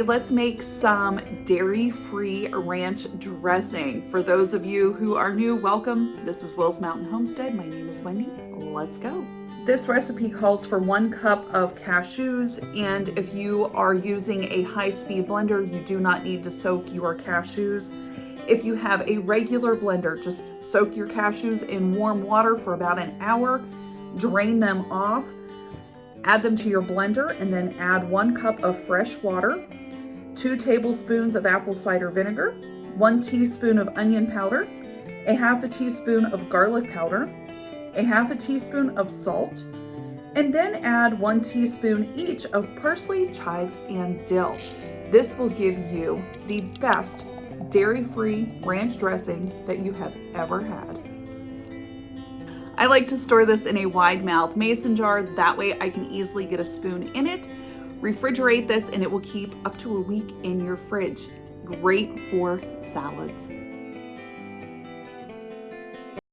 let's make some dairy-free ranch dressing. For those of you who are new, welcome. This is Will's Mountain Homestead. My name is Wendy. Let's go. This recipe calls for 1 cup of cashews, and if you are using a high-speed blender, you do not need to soak your cashews. If you have a regular blender, just soak your cashews in warm water for about an hour, drain them off, add them to your blender, and then add 1 cup of fresh water, 2 tablespoons of apple cider vinegar, 1 teaspoon of onion powder, a half a teaspoon of garlic powder, a half a teaspoon of salt, and then add 1 teaspoon each of parsley, chives, and dill. This will give you the best dairy-free ranch dressing that you have ever had. I like to store this in a wide mouth mason jar. That way I can easily get a spoon in it. Refrigerate this and it will keep up to a week in your fridge. Great for salads.